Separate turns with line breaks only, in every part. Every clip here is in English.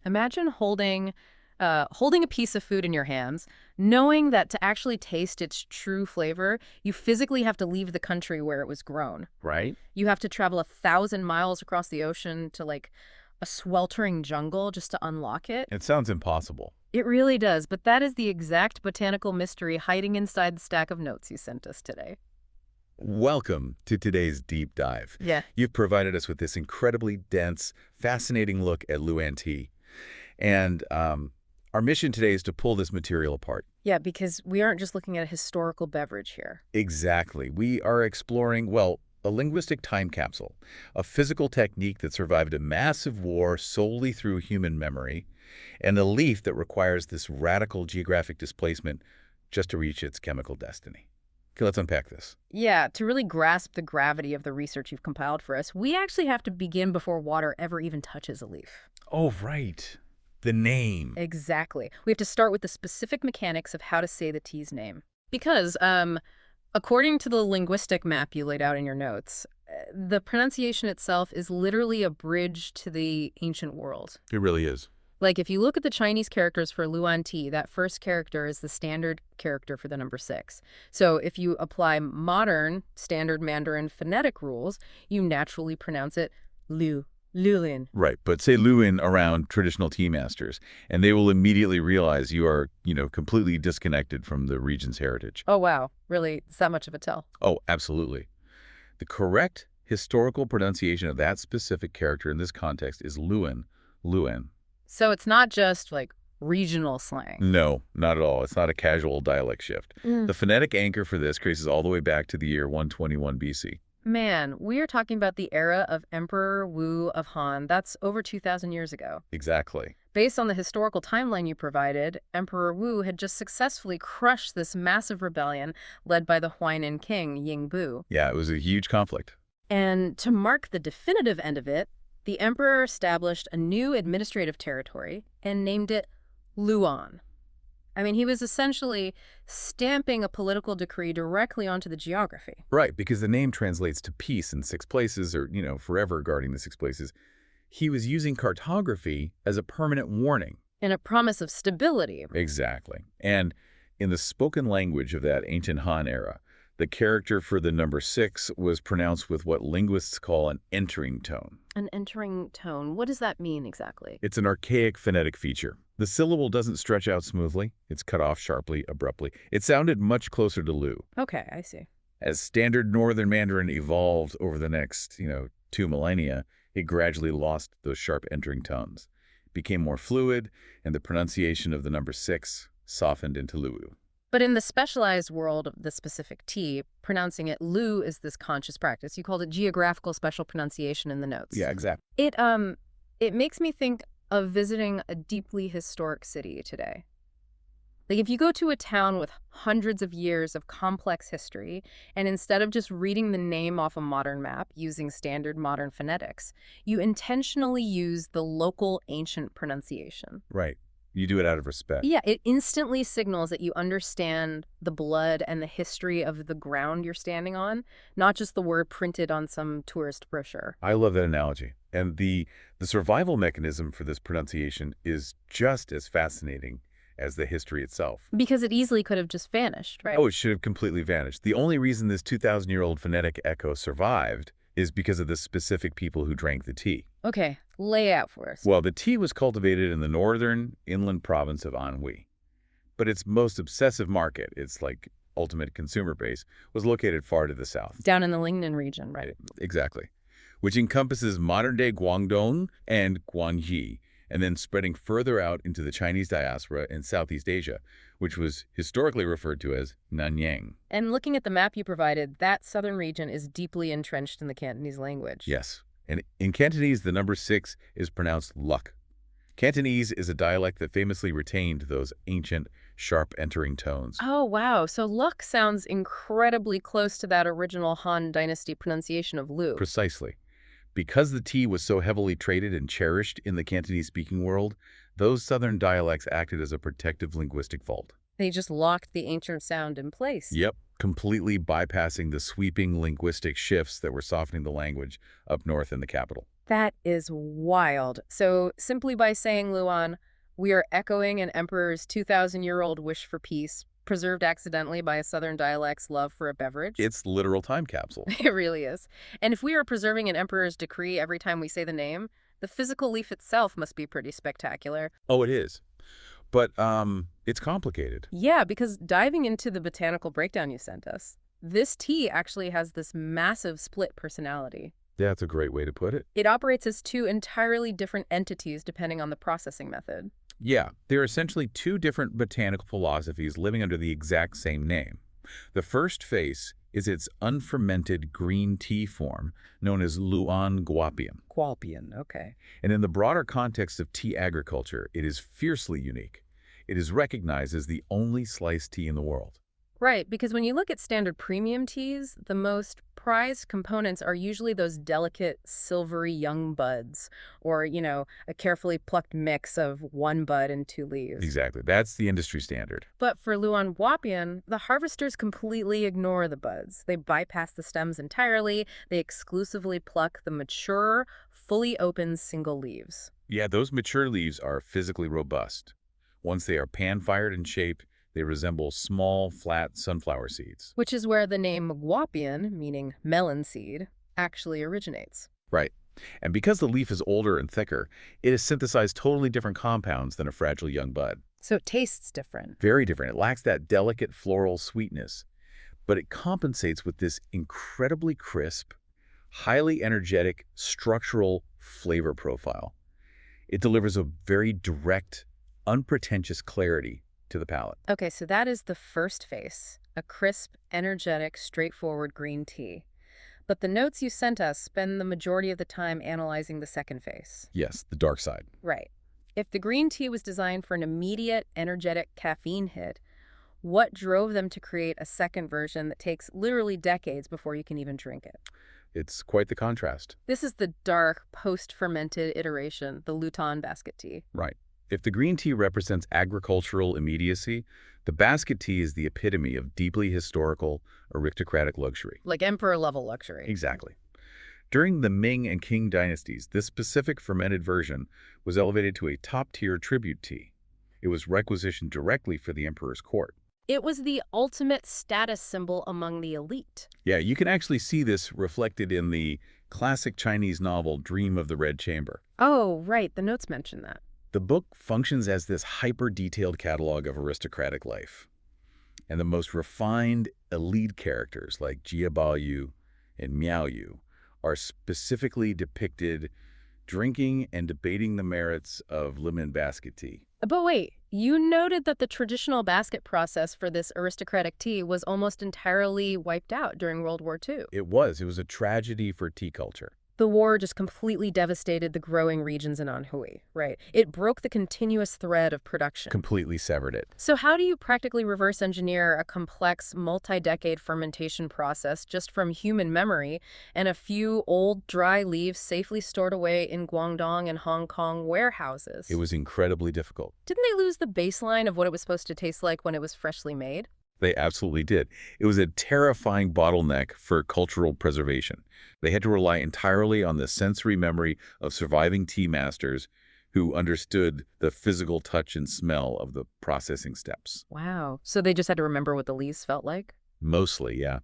Imagine holding a piece of food in your hands, knowing that to actually taste its true flavor, you physically have to leave the country where it was grown.
Right?
You have to travel 1,000 miles across the ocean to like a sweltering jungle just to unlock it.
It sounds impossible.
It really does, but that is the exact botanical mystery hiding inside the stack of notes you sent us today.
Welcome to today's deep dive.
Yeah.
You've provided us with this incredibly dense, fascinating look at Liu'an tea. And our mission today is to pull this material apart.
Yeah, because we aren't just looking at a historical beverage here.
Exactly. We are exploring, well, a linguistic time capsule, a physical technique that survived a massive war solely through human memory, and a leaf that requires this radical geographic displacement just to reach its chemical destiny. Okay, let's unpack this.
Yeah, to really grasp the gravity of the research you've compiled for us, we actually have to begin before water ever even touches a leaf.
Oh, right. The name.
Exactly. We have to start with the specific mechanics of how to say the tea's name. Because, according to the linguistic map you laid out in your notes, the pronunciation itself is literally a bridge to the ancient world.
It really is.
Like, if you look at the Chinese characters for Liu'an tea, that first character is the standard character for the number 6. So if you apply modern standard Mandarin phonetic rules, you naturally pronounce it Liu'an.
Right, but say Liu'an around traditional tea masters, and they will immediately realize you are, completely disconnected from the region's heritage.
Oh, wow. Really? It's that much of a tell?
Oh, absolutely. The correct historical pronunciation of that specific character in this context is Liu'an.
So it's not just, like, regional slang.
No, not at all. It's not a casual dialect shift.
Mm.
The phonetic anchor for this traces all the way back to the year 121 BC.
Man, we are talking about the era of Emperor Wu of Han. That's over 2,000 years ago.
Exactly.
Based on the historical timeline you provided, Emperor Wu had just successfully crushed this massive rebellion led by the Huainan king, Yingbu.
Yeah, it was a huge conflict.
And to mark the definitive end of it, the emperor established a new administrative territory and named it Liu'an. I mean, he was essentially stamping a political decree directly onto the geography.
Right, because the name translates to peace in 6 places or, forever guarding the 6 places. He was using cartography as a permanent warning.
And a promise of stability.
Exactly. And in the spoken language of that ancient Han era, the character for the number 6 was pronounced with what linguists call an entering tone.
An entering tone. What does that mean exactly?
It's an archaic phonetic feature. The syllable doesn't stretch out smoothly. It's cut off sharply, abruptly. It sounded much closer to Lu.
Okay, I see.
As standard Northern Mandarin evolved over the next, 2 millennia, it gradually lost those sharp entering tones, became more fluid, and the pronunciation of the number 6 softened into Lu.
But in the specialized world of the specific tea, pronouncing it Lu is this conscious practice. You called it geographical special pronunciation in the notes.
Yeah, exactly.
It makes me think of visiting a deeply historic city today. Like, if you go to a town with hundreds of years of complex history, and instead of just reading the name off a modern map using standard modern phonetics, you intentionally use the local ancient pronunciation.
Right. You do it out of respect.
Yeah, it instantly signals that you understand the blood and the history of the ground you're standing on, not just the word printed on some tourist brochure.
I love that analogy. And the survival mechanism for this pronunciation is just as fascinating as the history itself.
Because it easily could have just vanished, right?
Oh, it should have completely vanished. The only reason this 2,000-year-old phonetic echo survived is because of the specific people who drank the tea.
Okay, lay out for us.
Well, the tea was cultivated in the northern inland province of Anhui. But its most obsessive market, its ultimate consumer base, was located far to the south.
Down in the Liu'an region, right?
Exactly. Which encompasses modern-day Guangdong and Guangxi, and then spreading further out into the Chinese diaspora in Southeast Asia, which was historically referred to as Nanyang.
And looking at the map you provided, that southern region is deeply entrenched in the Cantonese language.
Yes. And in Cantonese, the number 6 is pronounced luck. Cantonese is a dialect that famously retained those ancient, sharp entering tones.
Oh, wow. So luck sounds incredibly close to that original Han Dynasty pronunciation of Lu.
Precisely. Because the tea was so heavily traded and cherished in the Cantonese-speaking world, those southern dialects acted as a protective linguistic vault.
They just locked the ancient sound in place.
Yep, completely bypassing the sweeping linguistic shifts that were softening the language up north in the capital.
That is wild. So simply by saying Liu'an, we are echoing an emperor's 2,000-year-old wish for peace, preserved accidentally by a southern dialect's love for a beverage.
It's literal time capsule.
It really is. And if we are preserving an emperor's decree every time we say the name, the physical leaf itself must be pretty spectacular.
Oh, it is. But it's complicated.
Yeah, because diving into the botanical breakdown you sent us, this tea actually has this massive split personality.
That's a great way to put it.
It operates as two entirely different entities depending on the processing method.
Yeah, there are essentially two different botanical philosophies living under the exact same name. The first face is its unfermented green tea form, known as Liu'an guopium.
Guopium, okay.
And in the broader context of tea agriculture, it is fiercely unique. It is recognized as the only sliced tea in the world.
Right, because when you look at standard premium teas, the most prized components are usually those delicate, silvery young buds, or, a carefully plucked mix of one bud and two leaves.
Exactly. That's the industry standard.
But for Liu'an Guopian, the harvesters completely ignore the buds. They bypass the stems entirely. They exclusively pluck the mature, fully open single leaves.
Yeah, those mature leaves are physically robust. Once they are pan-fired in shape, they resemble small, flat sunflower seeds.
Which is where the name Guopian, meaning melon seed, actually originates.
Right. And because the leaf is older and thicker, it has synthesized totally different compounds than a fragile young bud.
So it tastes different.
Very different. It lacks that delicate floral sweetness, but it compensates with this incredibly crisp, highly energetic, structural flavor profile. It delivers a very direct, unpretentious clarity to the palate.
Okay, so that is the first face, a crisp, energetic, straightforward green tea. But the notes you sent us spend the majority of the time analyzing the second face.
Yes, the dark side.
Right. If the green tea was designed for an immediate, energetic caffeine hit, what drove them to create a second version that takes literally decades before you can even drink it?
It's quite the contrast.
This is the dark, post-fermented iteration, the Liu'an basket tea.
Right. If the green tea represents agricultural immediacy, the basket tea is the epitome of deeply historical, aristocratic luxury.
Like emperor-level luxury.
Exactly. During the Ming and Qing dynasties, this specific fermented version was elevated to a top-tier tribute tea. It was requisitioned directly for the emperor's court.
It was the ultimate status symbol among the elite.
Yeah, you can actually see this reflected in the classic Chinese novel Dream of the Red Chamber.
Oh, right. The notes mention that.
The book functions as this hyper-detailed catalog of aristocratic life. And the most refined elite characters like Jia Baoyu and Miao Yu are specifically depicted drinking and debating the merits of lemon basket tea.
But wait, you noted that the traditional basket process for this aristocratic tea was almost entirely wiped out during World War II.
It was a tragedy for tea culture.
The war just completely devastated the growing regions in Anhui, right? It broke the continuous thread of production.
Completely severed it.
So how do you practically reverse engineer a complex multi-decade fermentation process just from human memory and a few old dry leaves safely stored away in Guangdong and Hong Kong warehouses?
It was incredibly difficult.
Didn't they lose the baseline of what it was supposed to taste like when it was freshly made?
They absolutely did. It was a terrifying bottleneck for cultural preservation. They had to rely entirely on the sensory memory of surviving tea masters who understood the physical touch and smell of the processing steps.
Wow. So they just had to remember what the leaves felt like?
Mostly, yeah.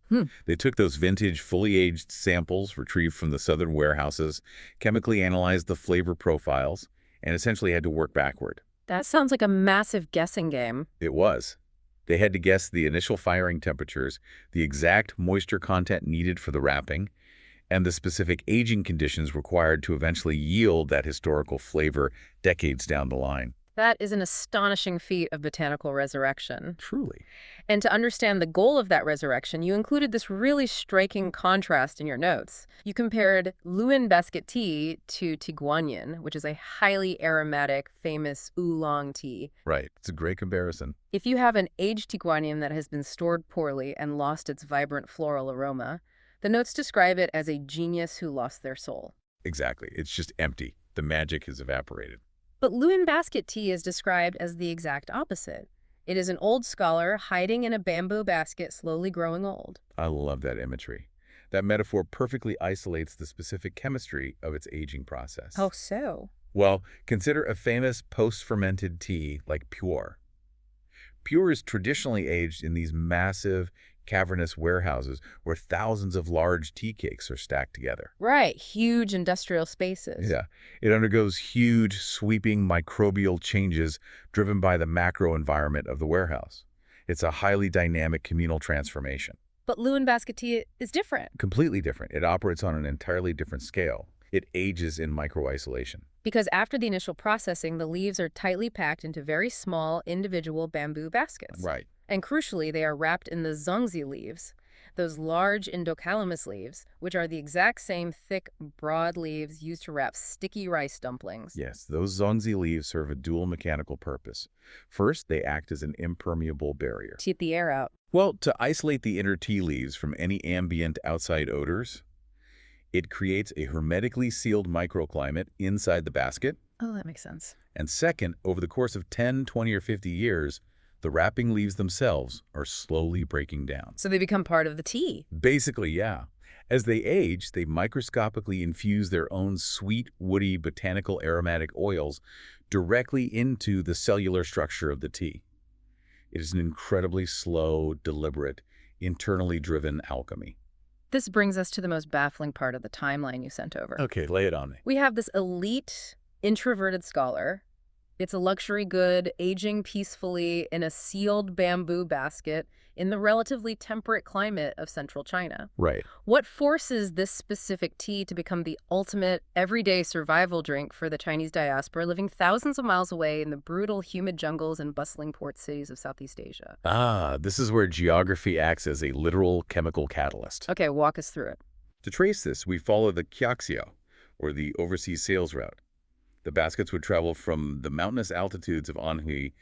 They took those vintage, fully aged samples retrieved from the southern warehouses, chemically analyzed the flavor profiles, and essentially had to work backward.
That sounds like a massive guessing game.
It was. They had to guess the initial firing temperatures, the exact moisture content needed for the wrapping, and the specific aging conditions required to eventually yield that historical flavor decades down the line.
That is an astonishing feat of botanical resurrection.
Truly.
And to understand the goal of that resurrection, you included this really striking contrast in your notes. You compared Liu'an basket tea to Tiguanyin, which is a highly aromatic, famous oolong tea.
Right. It's a great comparison.
If you have an aged Tiguanyin that has been stored poorly and lost its vibrant floral aroma, the notes describe it as a genius who lost their soul.
Exactly. It's just empty. The magic has evaporated.
But Liu'an basket tea is described as the exact opposite. It is an old scholar hiding in a bamboo basket slowly growing old.
I love that imagery. That metaphor perfectly isolates the specific chemistry of its aging
Oh,
process.
so?
Well, consider a famous post-fermented tea like Pure. Pure is traditionally aged in these massive, cavernous warehouses where thousands of large tea cakes are stacked together.
Right, huge industrial spaces.
Yeah, it undergoes huge, sweeping microbial changes driven by the macro environment of the warehouse. It's a highly dynamic communal transformation.
But Liu'an basket tea is different
Completely different. It operates on an entirely different scale. It ages in micro-isolation.
because after the initial processing, the leaves are tightly packed into very small, individual bamboo baskets.
Right.
And crucially, they are wrapped in the zongzi leaves, those large Indocalamus leaves, which are the exact same thick, broad leaves used to wrap sticky rice dumplings.
Yes, those zongzi leaves serve a dual mechanical purpose. First, they act as an impermeable barrier.
To keep the air out.
Well, to isolate the inner tea leaves from any ambient outside odors, it creates a hermetically sealed microclimate inside the basket.
Oh, that makes sense.
And second, over the course of 10, 20, or 50 years, the wrapping leaves themselves are slowly breaking down.
So they become part of the tea.
Basically, yeah. As they age, they microscopically infuse their own sweet, woody, botanical aromatic oils directly into the cellular structure of the tea. It is an incredibly slow, deliberate, internally driven alchemy.
This brings us to the most baffling part of the timeline you sent over.
Okay, lay it on me.
We have this elite, introverted scholar. It's a luxury good, aging peacefully in a sealed bamboo basket in the relatively temperate climate of central China.
Right.
What forces this specific tea to become the ultimate everyday survival drink for the Chinese diaspora living thousands of miles away in the brutal, humid jungles and bustling port cities of Southeast Asia?
This is where geography acts as a literal chemical catalyst.
Okay, walk us through it.
To trace this, we follow the Qiaxiao, or the overseas sales route. The baskets would travel from the mountainous altitudes of Anhui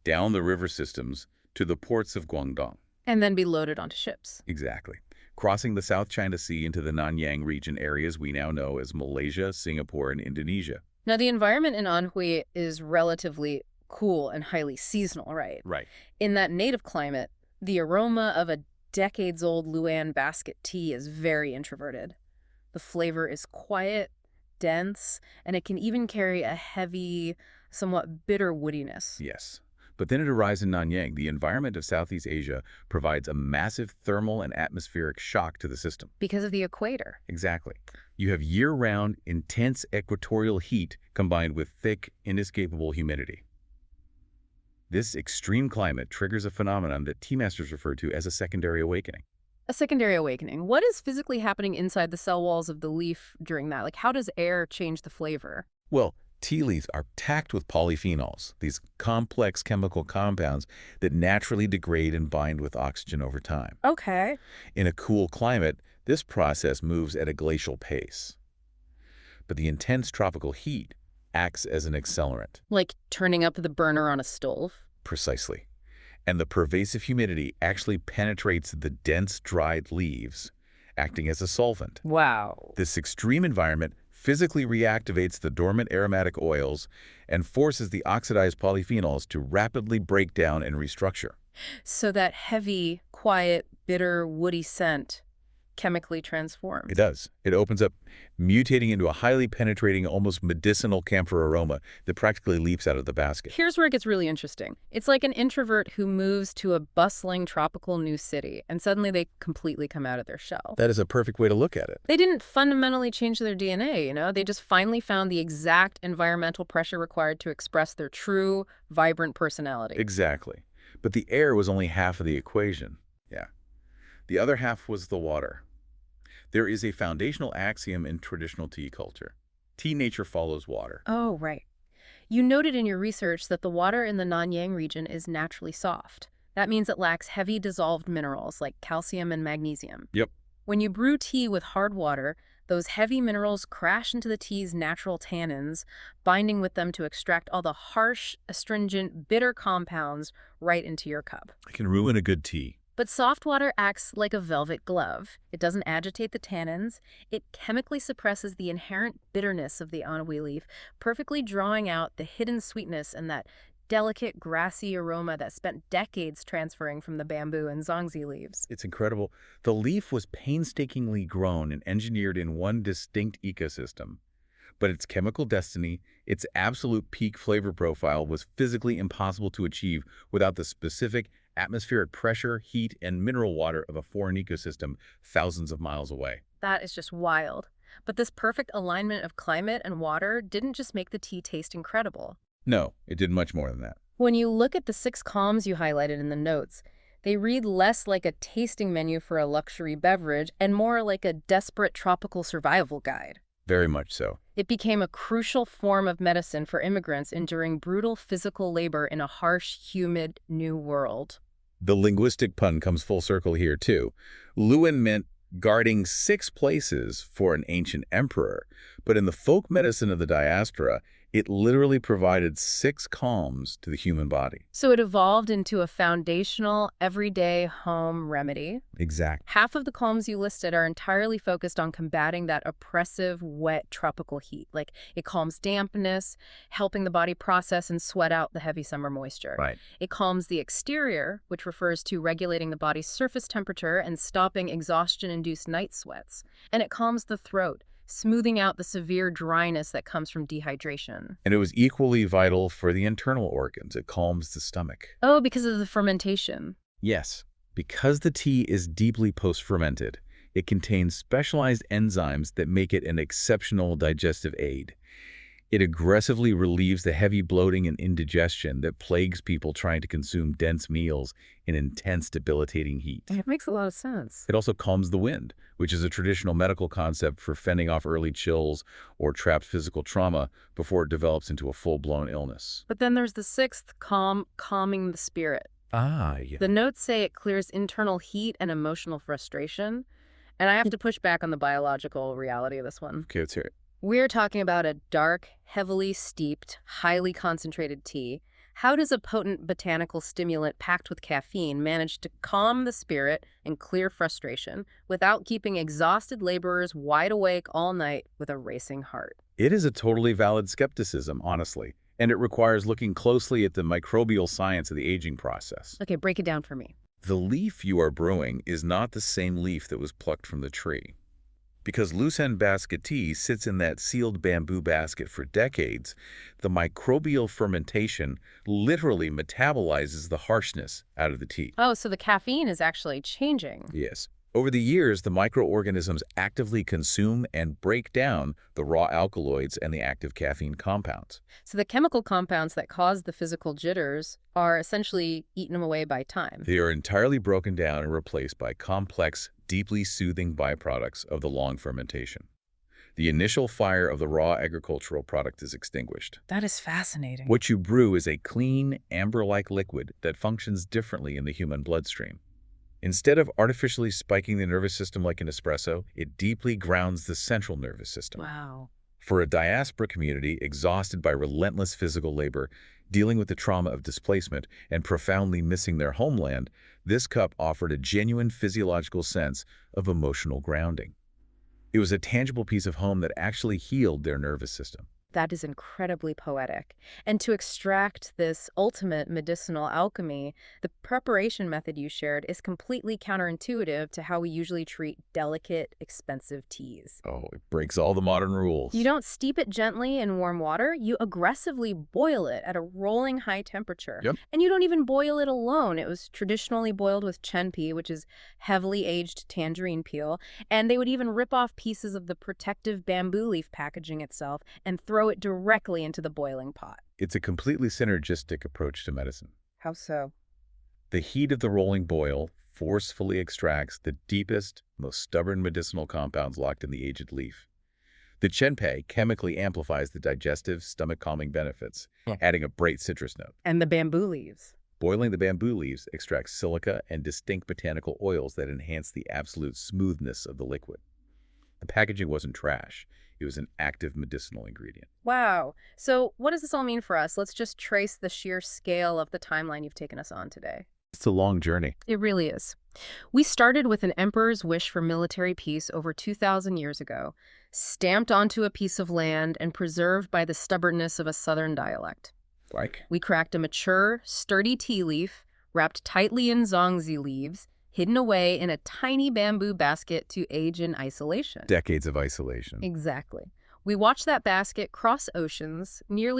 down the river systems to the ports of Guangdong.
And then be loaded onto ships.
Exactly. Crossing the South China Sea into the Nanyang region areas we now know as Malaysia, Singapore, and Indonesia.
Now, the environment in Anhui is relatively cool and highly seasonal, right?
Right.
In that native climate, the aroma of a decades-old Liu'an basket tea is very introverted. The flavor is quiet, dense, and it can even carry a heavy, somewhat bitter woodiness.
Yes. But then it arrives in Nanyang. The environment of Southeast Asia provides a massive thermal and atmospheric shock to the system.
Because of the equator.
Exactly. You have year-round, intense equatorial heat combined with thick, inescapable humidity. This extreme climate triggers a phenomenon that tea masters refer to as a secondary awakening.
A secondary awakening. What is physically happening inside the cell walls of the leaf during that? Like, how does air change the flavor?
Well, tea leaves are packed with polyphenols, these complex chemical compounds that naturally degrade and bind with oxygen over time.
Okay.
In a cool climate, this process moves at a glacial pace. But the intense tropical heat acts as an accelerant.
Like turning up the burner on a stove?
Precisely. And the pervasive humidity actually penetrates the dense, dried leaves, acting as a solvent.
Wow.
This extreme environment physically reactivates the dormant aromatic oils and forces the oxidized polyphenols to rapidly break down and restructure.
So that heavy, quiet, bitter, woody scent chemically transforms.
It does. It opens up, mutating into a highly penetrating, almost medicinal camphor aroma that practically leaps out of the basket.
Here's where it gets really interesting. It's like an introvert who moves to a bustling tropical new city, and suddenly they completely come out of their shell.
That is a perfect way to look at it.
They didn't fundamentally change their DNA, you know? They just finally found the exact environmental pressure required to express their true, vibrant personality.
Exactly. But the air was only half of the equation. Yeah. The other half was the water. There is a foundational axiom in traditional tea culture. Tea nature follows water.
Oh, right. You noted in your research that the water in the Nanyang region is naturally soft. That means it lacks heavy dissolved minerals like calcium and magnesium.
Yep.
When you brew tea with hard water, those heavy minerals crash into the tea's natural tannins, binding with them to extract all the harsh, astringent, bitter compounds right into your cup.
It can ruin a good tea.
But soft water acts like a velvet glove. It doesn't agitate the tannins. It chemically suppresses the inherent bitterness of the Anhui leaf, perfectly drawing out the hidden sweetness and that delicate, grassy aroma that spent decades transferring from the bamboo and zongzi leaves.
It's incredible. The leaf was painstakingly grown and engineered in one distinct ecosystem. But its chemical destiny, its absolute peak flavor profile was physically impossible to achieve without the specific atmospheric pressure, heat, and mineral water of a foreign ecosystem thousands of miles away.
That is just wild. But this perfect alignment of climate and water didn't just make the tea taste incredible.
No, it did much more than that.
When you look at the 6 calms you highlighted in the notes, they read less like a tasting menu for a luxury beverage and more like a desperate tropical survival guide.
Very much so.
It became a crucial form of medicine for immigrants enduring brutal physical labor in a harsh, humid new world.
The linguistic pun comes full circle here, too. Liu'an meant guarding 6 places for an ancient emperor, but in the folk medicine of the diaspora, it literally provided 6 calms to the human body.
So it evolved into a foundational, everyday home remedy.
Exactly.
Half of the calms you listed are entirely focused on combating that oppressive, wet tropical heat. Like, it calms dampness, helping the body process and sweat out the heavy summer moisture.
Right.
It calms the exterior, which refers to regulating the body's surface temperature and stopping exhaustion-induced night sweats. And it calms the throat, smoothing out the severe dryness that comes from dehydration.
And it was equally vital for the internal organs. It calms the stomach.
Oh, because of the fermentation.
Yes. Because the tea is deeply post-fermented, it contains specialized enzymes that make it an exceptional digestive aid. It aggressively relieves the heavy bloating and indigestion that plagues people trying to consume dense meals in intense, debilitating heat.
It makes a lot of sense.
It also calms the wind, which is a traditional medical concept for fending off early chills or trapped physical trauma before it develops into a full-blown illness.
But then there's the 6th calm, calming the spirit.
Ah, yeah.
The notes say it clears internal heat and emotional frustration. And I have to push back on the biological reality of this one.
Okay, let's hear it.
We're talking about a dark, heavily steeped, highly concentrated tea. How does a potent botanical stimulant packed with caffeine manage to calm the spirit and clear frustration without keeping exhausted laborers wide awake all night with a racing heart?
It is a totally valid skepticism, honestly, and it requires looking closely at the microbial science of the aging process.
Okay, break it down for me.
The leaf you are brewing is not the same leaf that was plucked from the tree. Because Liu'an basket tea sits in that sealed bamboo basket for decades, the microbial fermentation literally metabolizes the harshness out of the tea.
Oh, so the caffeine is actually changing.
Yes. Over the years, the microorganisms actively consume and break down the raw alkaloids and the active caffeine compounds.
So the chemical compounds that cause the physical jitters are essentially eaten away by time.
They are entirely broken down and replaced by complex, deeply soothing byproducts of the long fermentation. The initial fire of the raw agricultural product is extinguished.
That is fascinating.
What you brew is a clean, amber-like liquid that functions differently in the human bloodstream. Instead of artificially spiking the nervous system like an espresso, it deeply grounds the central nervous system.
Wow.
For a diaspora community exhausted by relentless physical labor, dealing with the trauma of displacement, and profoundly missing their homeland, this cup offered a genuine physiological sense of emotional grounding. It was a tangible piece of home that actually healed their nervous system.
That is incredibly poetic. And to extract this ultimate medicinal alchemy, the preparation method you shared is completely counterintuitive to how we usually treat delicate, expensive teas.
Oh, it breaks all the modern rules.
You don't steep it gently in warm water. You aggressively boil it at a rolling high temperature.
Yep.
And you don't even boil it alone. It was traditionally boiled with Chenpi, which is heavily aged tangerine peel. And they would even rip off pieces of the protective bamboo leaf packaging itself and throw it directly into the boiling pot.
It's a completely synergistic approach to medicine.
How so?
The heat of the rolling boil forcefully extracts the deepest, most stubborn medicinal compounds locked in the aged leaf. The Chenpi chemically amplifies the digestive, stomach-calming benefits, adding a bright citrus note.
And the bamboo leaves.
Boiling the bamboo leaves extracts silica and distinct botanical oils that enhance the absolute smoothness of the liquid. The packaging wasn't trash. It was an active medicinal ingredient.
Wow. So what does this all mean for us? Let's just trace the sheer scale of the timeline you've taken us on today.
It's a long journey.
It really is. We started with an emperor's wish for military peace over 2,000 years ago, stamped onto a piece of land and preserved by the stubbornness of a southern dialect.
like?
We cracked a mature, sturdy tea leaf, wrapped tightly in zongzi leaves, hidden away in a tiny bamboo basket to age in isolation.
Decades of isolation.
Exactly. We watched that basket cross oceans, nearly